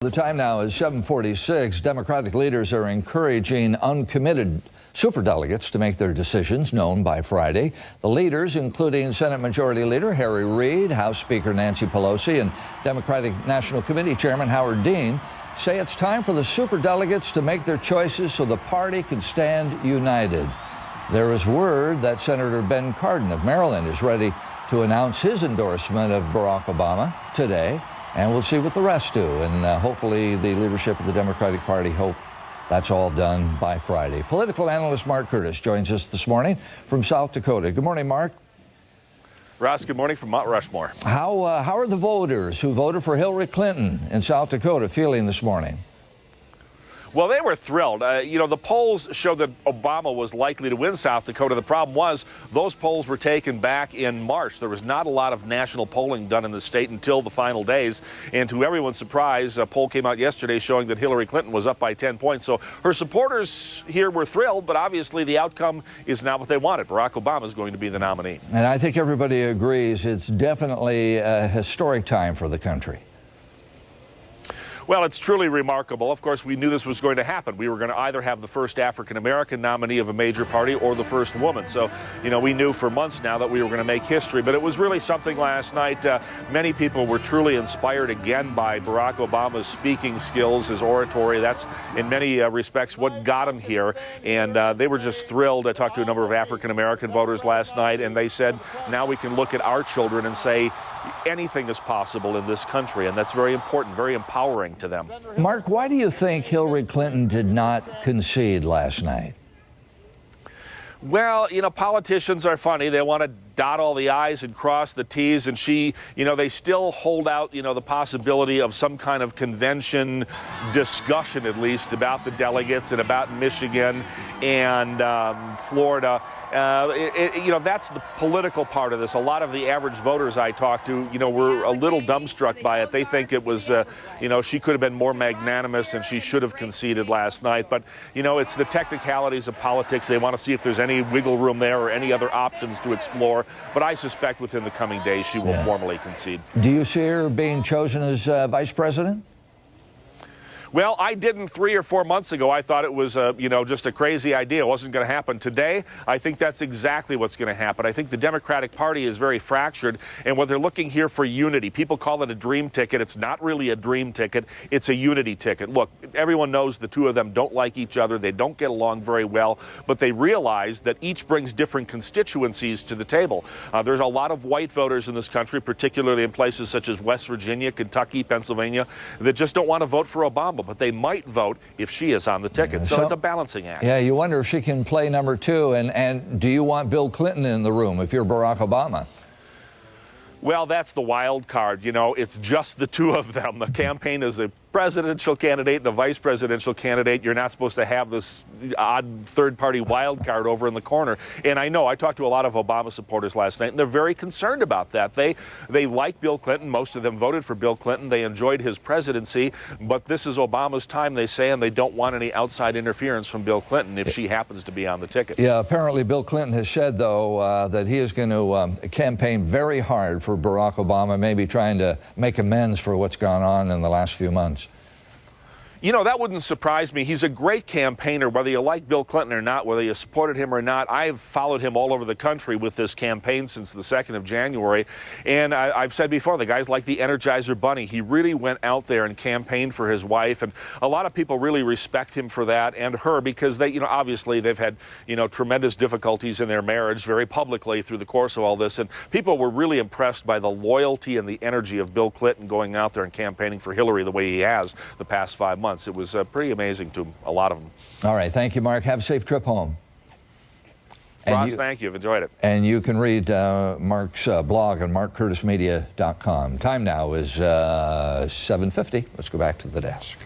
The time now is 7:46. Democratic leaders are encouraging uncommitted superdelegates to make their decisions known by Friday. The leaders, including Senate Majority Leader Harry Reid, House Speaker Nancy Pelosi, and Democratic National Committee Chairman Howard Dean, say it's time for the superdelegates to make their choices so the party can stand united. There is word that Senator Ben Cardin of Maryland is ready to announce his endorsement of Barack Obama today. And we'll see what the rest do. And hopefully the leadership of the Democratic Party hope that's all done by Friday. Political analyst Mark Curtis joins us this morning from South Dakota. Good morning, Mark. Ross, good morning from Mount Rushmore. How are the voters who voted for Hillary Clinton in South Dakota feeling this morning? Well, they were thrilled. The polls showed that Obama was likely to win South Dakota. The problem was those polls were taken back in March. There was not a lot of national polling done in the state until the final days. And to everyone's surprise, a poll came out yesterday showing that Hillary Clinton was up by 10 points. So her supporters here were thrilled, but obviously the outcome is not what they wanted. Barack Obama is going to be the nominee. And I think everybody agrees it's definitely a historic time for the country. Well, it's truly remarkable. Of course, we knew this was going to happen. We were going to either have the first African-American nominee of a major party or the first woman. So, we knew for months now that we were going to make history. But it was really something last night. Many people were truly inspired again by Barack Obama's speaking skills, his oratory. That's, in many respects, what got him here. And they were just thrilled. I talked to a number of African-American voters last night, and they said, now we can look at our children and say, anything is possible in this country, and that's very important, very empowering to them. Mark, why do you think Hillary Clinton did not concede last night? Well, politicians are funny. They want to dot all the I's and cross the T's, and they still hold out, the possibility of some kind of convention discussion, at least, about the delegates and about Michigan and Florida. That's the political part of this. A lot of the average voters I talked to, were a little dumbstruck by it. They think it was, she could have been more magnanimous and she should have conceded last night. But, it's the technicalities of politics. They want to see if there's any wiggle room there or any other options to explore. But I suspect within the coming days she will formally concede. Do you see her being chosen as vice president? Well, I didn't 3 or 4 months ago. I thought it was, just a crazy idea. It wasn't going to happen. Today, I think that's exactly what's going to happen. I think the Democratic Party is very fractured, and what they're looking here for unity. People call it a dream ticket. It's not really a dream ticket. It's a unity ticket. Look, everyone knows the two of them don't like each other. They don't get along very well, but they realize that each brings different constituencies to the table. There's a lot of white voters in this country, particularly in places such as West Virginia, Kentucky, Pennsylvania, that just don't want to vote for Obama, but they might vote if she is on the ticket. So it's a balancing act. Yeah, you wonder if she can play number two. And do you want Bill Clinton in the room if you're Barack Obama? Well, that's the wild card. It's just the two of them. The campaign is a presidential candidate and a vice presidential candidate. You're not supposed to have this odd third-party wild card over in the corner. And I know I talked to a lot of Obama supporters last night, and they're very concerned about that. They like Bill Clinton. Most of them voted for Bill Clinton. They enjoyed his presidency. But this is Obama's time, they say, and they don't want any outside interference from Bill Clinton if she happens to be on the ticket. Yeah, apparently Bill Clinton has said, though, that he is going to campaign very hard for Barack Obama, maybe trying to make amends for what's gone on in the last few months. That wouldn't surprise me. He's a great campaigner, whether you like Bill Clinton or not, whether you supported him or not. I've followed him all over the country with this campaign since the 2nd of January. And I've said before, the guy's like the Energizer Bunny. He really went out there and campaigned for his wife. And a lot of people really respect him for that and her because they, obviously they've had, tremendous difficulties in their marriage very publicly through the course of all this. And people were really impressed by the loyalty and the energy of Bill Clinton going out there and campaigning for Hillary the way he has the past 5 months. It was pretty amazing to a lot of them. All right. Thank you, Mark. Have a safe trip home. Ross, thank you. I've enjoyed it. And you can read Mark's blog on markcurtismedia.com. Time now is 7:50. Let's go back to the desk.